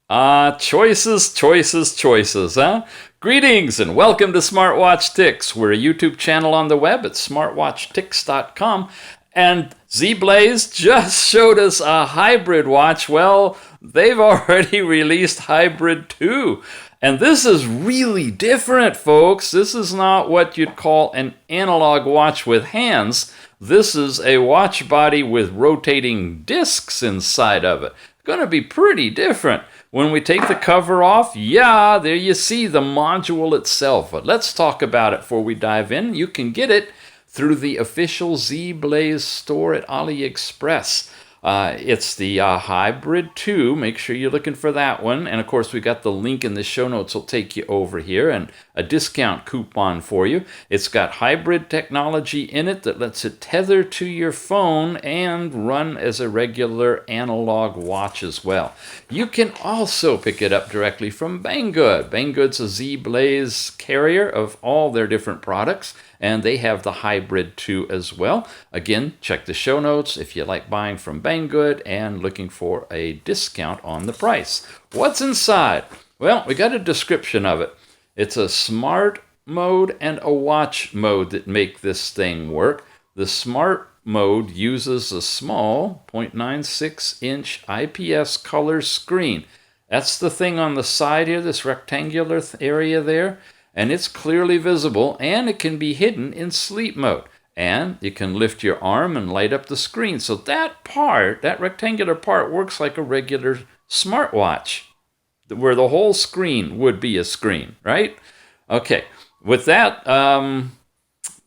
Choices, choices, choices, huh? Greetings and welcome to Smartwatch Ticks. We're a YouTube channel on the web at smartwatchticks.com. And ZEBLAZE just showed us a hybrid watch. Well, they've already released Hybrid 2. And this is really different, folks. This is not what you'd call an analog watch with hands. This is a watch body with rotating discs inside of it. Going to be pretty different. When we take the cover off, yeah, there you see the module itself. But let's talk about it before we dive in. You can get it through the official ZEBLAZE store at AliExpress. It's the Hybrid 2. Make sure you're looking for that one. And of course, we got the link in the show notes. Will take you over here and a discount coupon for you. It's got hybrid technology in it that lets it tether to your phone and run as a regular analog watch as well. You can also pick it up directly from Banggood. Banggood's a ZEBLAZE carrier of all their different products, and they have the Hybrid 2 as well. Again, check the show notes if you like buying from Banggood and looking for a discount on the price. What's inside? Well, we got a description of it. It's a smart mode and a watch mode that make this thing work. The smart mode uses a small 0.96-inch IPS color screen. That's the thing on the side here, this rectangular area there. And it's clearly visible, and it can be hidden in sleep mode. And you can lift your arm and light up the screen. So that part, that rectangular part, works like a regular smartwatch, where the whole screen would be a screen, right? Okay, with that,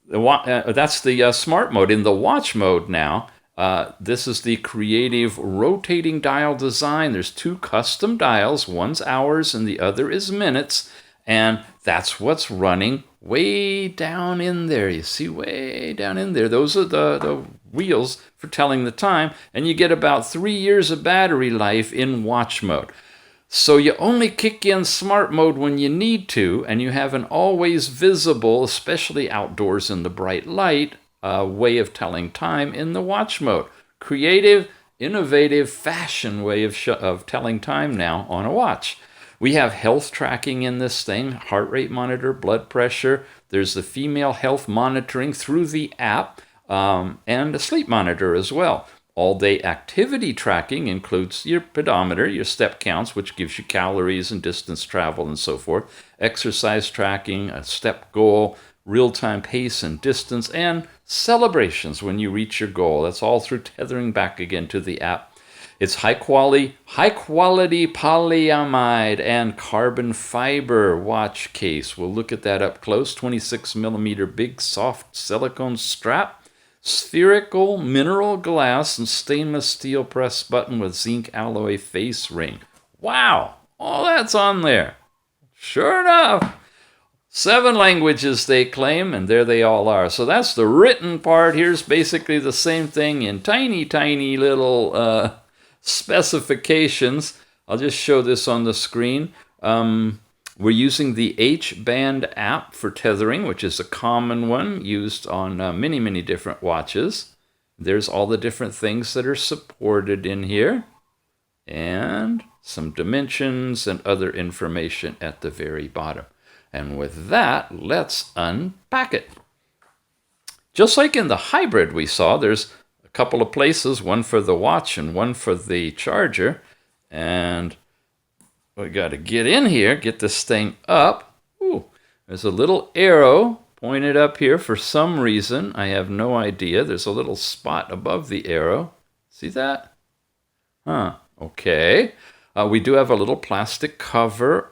that's the smart mode. In the watch mode now, this is the creative rotating dial design. There's two custom dials. One's hours and the other is minutes. And that's what's running way down in there. You see, way down in there. Those are the wheels for telling the time. And you get about 3 years of battery life in watch mode. So you only kick in smart mode when you need to, and you have an always visible, especially outdoors in the bright light, way of telling time in the watch mode. Creative, innovative, fashion way of telling time now on a watch. We have health tracking in this thing, heart rate monitor, blood pressure. There's the female health monitoring through the app, and a sleep monitor as well. All-day activity tracking includes your pedometer, your step counts, which gives you calories and distance traveled and so forth. Exercise tracking, a step goal, real-time pace and distance, and celebrations when you reach your goal. That's all through tethering back again to the app. It's high quality polyamide and carbon fiber watch case. We'll look at that up close. 26 millimeter big soft silicone strap, spherical mineral glass, and stainless steel press button with zinc alloy face ring. Wow, all that's on there. Sure enough. 7 languages they claim, and there they all are. So that's the written part. Here's basically the same thing in tiny, tiny little specifications. I'll just show this on the screen. We're using the H-band app for tethering, which is a common one used on many, many different watches. There's all the different things that are supported in here, and some dimensions and other information at the very bottom. And with that, let's unpack it. Just like in the hybrid we saw, there's a couple of places, one for the watch and one for the charger. And we got to get in here, get this thing up. Ooh, there's a little arrow pointed up here for some reason. I have no idea. There's a little spot above the arrow. See that? Huh, okay. We do have a little plastic cover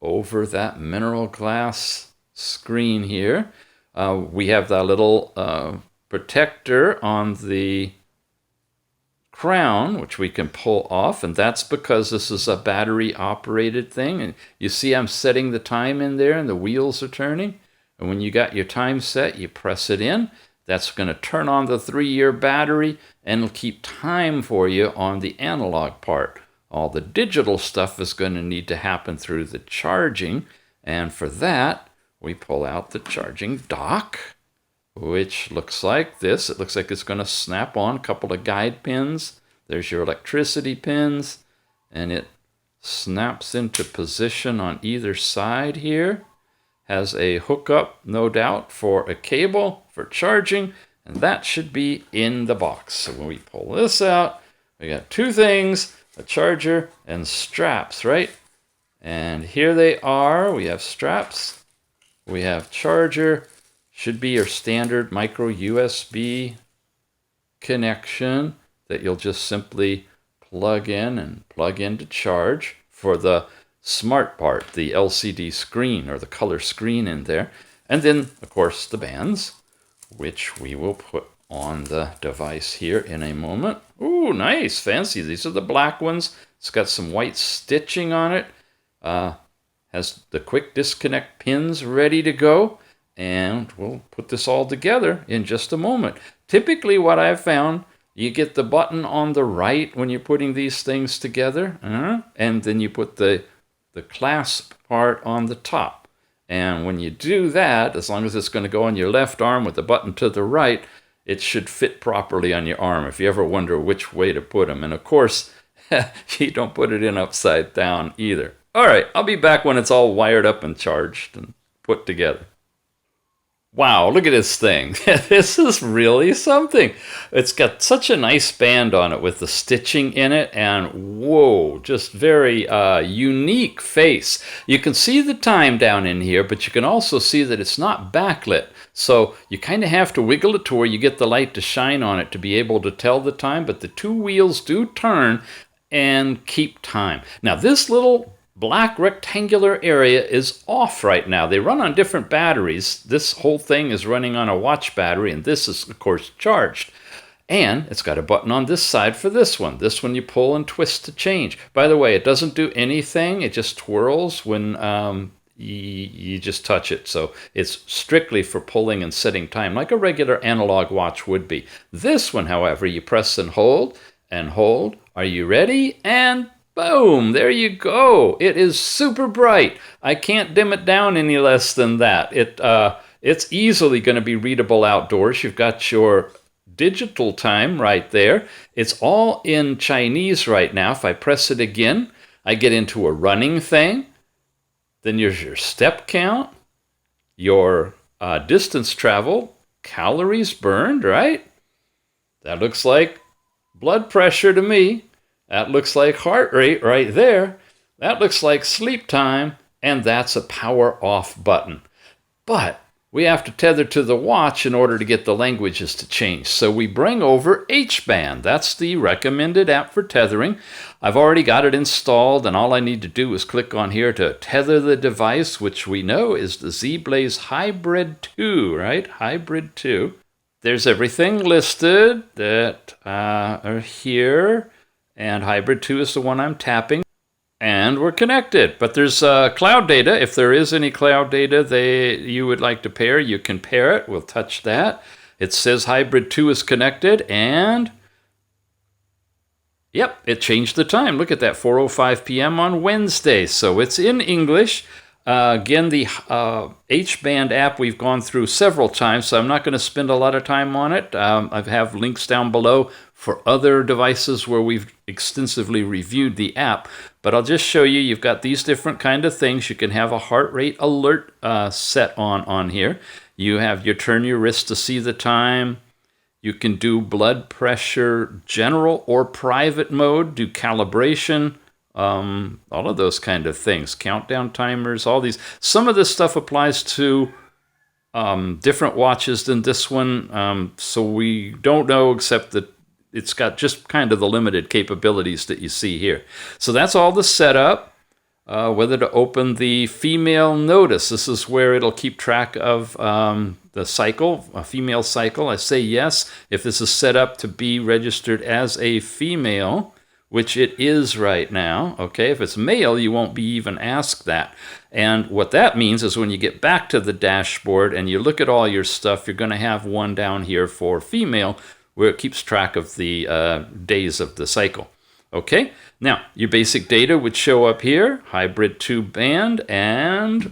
over that mineral glass screen here. We have that little protector on the crown, which we can pull off, and that's because this is a battery operated thing. And you see I'm setting the time in there and the wheels are turning. And when you got your time set, you press it in. That's going to turn on the 3-year battery and it'll keep time for you on the analog part. All the digital stuff is going to need to happen through the charging, and for that we pull out the charging dock, which looks like this. It looks like it's going to snap on a couple of guide pins. There's your electricity pins, and it snaps into position on either side here. Has a hookup, no doubt, for a cable for charging, and that should be in the box. So when we pull this out, we got two things, a charger and straps, right? And here they are. We have straps, we have charger, should be your standard micro USB connection that you'll just simply plug in and plug in to charge for the smart part, the LCD screen or the color screen in there. And then, of course, the bands, which we will put on the device here in a moment. Ooh, nice, fancy. These are the black ones. It's got some white stitching on it. Has the quick disconnect pins ready to go. And we'll put this all together in just a moment. Typically what I've found, you get the button on the right when you're putting these things together, and then you put the clasp part on the top. And when you do that, as long as it's going to go on your left arm with the button to the right, it should fit properly on your arm if you ever wonder which way to put them. And of course, you don't put it in upside down either. All right, I'll be back when it's all wired up and charged and put together. Wow, look at this thing. This is really something. It's got such a nice band on it with the stitching in it, and whoa, just very unique face. You can see the time down in here, but you can also see that it's not backlit. So you kind of have to wiggle it to where you get the light to shine on it to be able to tell the time, but the two wheels do turn and keep time. Now this little black rectangular area is off right now. They run on different batteries. This whole thing is running on a watch battery, and this is, of course, charged. And it's got a button on this side for this one. This one you pull and twist to change. By the way, it doesn't do anything. It just twirls when you just touch it. So it's strictly for pulling and setting time, like a regular analog watch would be. This one, however, you press and hold and hold. Are you ready? And boom, there you go. It is super bright. I can't dim it down any less than that. It's easily going to be readable outdoors. You've got your digital time right there. It's all in Chinese right now. If I press it again, I get into a running thing. Then there's your step count, your distance travel, calories burned, right? That looks like blood pressure to me. That looks like heart rate right there. That looks like sleep time, and that's a power off button. But we have to tether to the watch in order to get the languages to change. So we bring over H-Band. That's the recommended app for tethering. I've already got it installed, and all I need to do is click on here to tether the device, which we know is the ZEBLAZE Hybrid 2, right? Hybrid 2. There's everything listed that are here. And Hybrid 2 is the one I'm tapping. And we're connected. But there's cloud data. If there is any cloud data you would like to pair, you can pair it. We'll touch that. It says Hybrid 2 is connected. And yep, it changed the time. Look at that, 4:05 p.m. on Wednesday. So it's in English. Again, the H-Band app we've gone through several times, so I'm not going to spend a lot of time on it. I have links down below for other devices where we've extensively reviewed the app. But I'll just show you, you've got these different kind of things. You can have a heart rate alert set on here. You turn your wrist to see the time. You can do blood pressure general or private mode, do calibration, all of those kind of things, countdown timers, all these. Some of this stuff applies to different watches than this one, so we don't know, except that it's got just kind of the limited capabilities that you see here. So that's all the setup. Whether to open the female notice. This is where it'll keep track of the cycle, a female cycle. I say yes if this is set up to be registered as a female, which it is right now. Okay, if it's male, you won't be even asked that. And what that means is when you get back to the dashboard and you look at all your stuff, you're going to have one down here for female, where it keeps track of the days of the cycle. Okay, now your basic data would show up here, Hybrid 2 band, and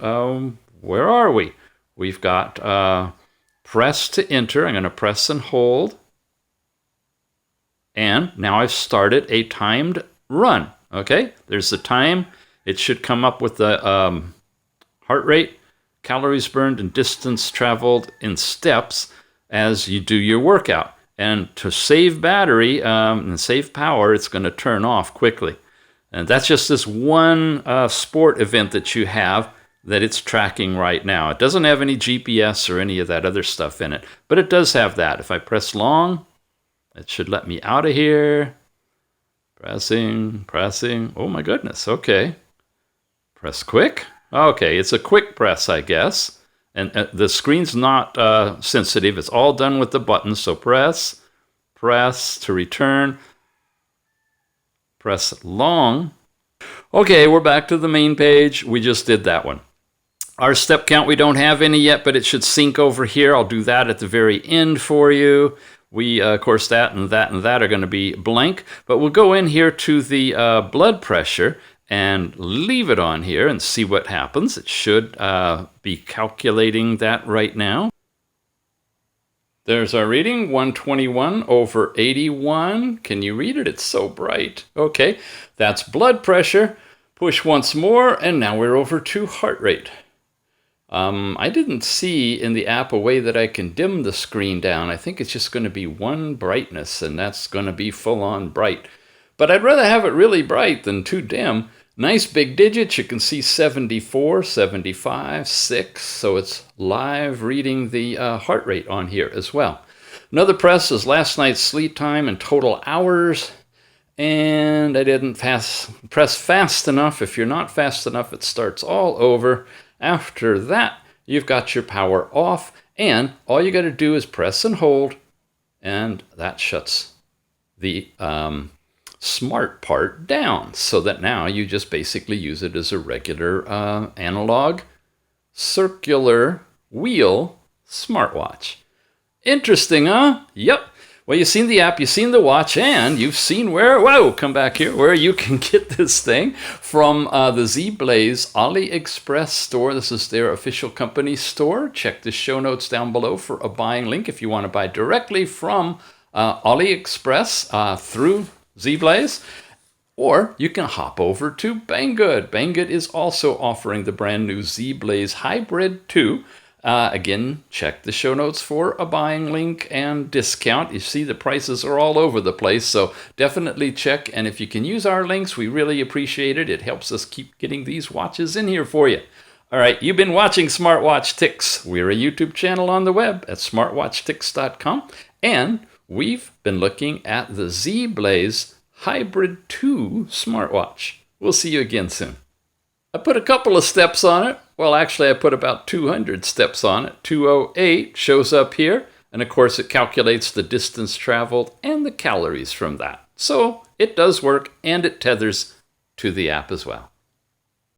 where are we? We've got press to enter. I'm going to press and hold. And now I've started a timed run. Okay, there's the time. It should come up with the heart rate, calories burned, and distance traveled in steps as you do your workout. And to save battery and save power, it's going to turn off quickly. And that's just this one sport event that you have that it's tracking right now. It doesn't have any GPS or any of that other stuff in it, but it does have that. If I press long, it should let me out of here. Pressing. Oh my goodness, okay. Press quick. Okay, it's a quick press, I guess. And the screen's not sensitive. It's all done with the buttons. So press to return, press long. Okay, we're back to the main page. We just did that one. Our step count, we don't have any yet, but it should sync over here. I'll do that at the very end for you. We, of course, that and that and that are going to be blank, but we'll go in here to the blood pressure and leave it on here and see what happens. It should be calculating that right now. There's our reading, 121/81. Can you read it? It's so bright. Okay, that's blood pressure. Push once more, and now we're over to heart rate. I didn't see in the app a way that I can dim the screen down. I think it's just going to be one brightness, and that's going to be full-on bright. But I'd rather have it really bright than too dim. Nice big digits. You can see 74, 75, 6. So it's live reading the heart rate on here as well. Another press is last night's sleep time and total hours. And I didn't press fast enough. If you're not fast enough, it starts all over. After that, you've got your power off, and all you got to do is press and hold, and that shuts the smart part down, so that now you just basically use it as a regular analog circular wheel smartwatch. Interesting, huh? Yep. Well, you've seen the app, you've seen the watch, and you've seen where, whoa, come back here, where you can get this thing from the ZEBLAZE AliExpress store. This is their official company store. Check the show notes down below for a buying link if you want to buy directly from AliExpress through ZEBLAZE. Or you can hop over to Banggood. Banggood is also offering the brand new ZEBLAZE Hybrid 2. Again, check the show notes for a buying link and discount. You see the prices are all over the place, so definitely check. And if you can use our links, we really appreciate it. It helps us keep getting these watches in here for you. All right, you've been watching Smartwatch Ticks. We're a YouTube channel on the web at smartwatchticks.com, and we've been looking at the ZEBLAZE Hybrid 2 smartwatch. We'll see you again soon. I put a couple of steps on it. Well, actually, I put about 200 steps on it. 208 shows up here. And of course, it calculates the distance traveled and the calories from that. So it does work, and it tethers to the app as well.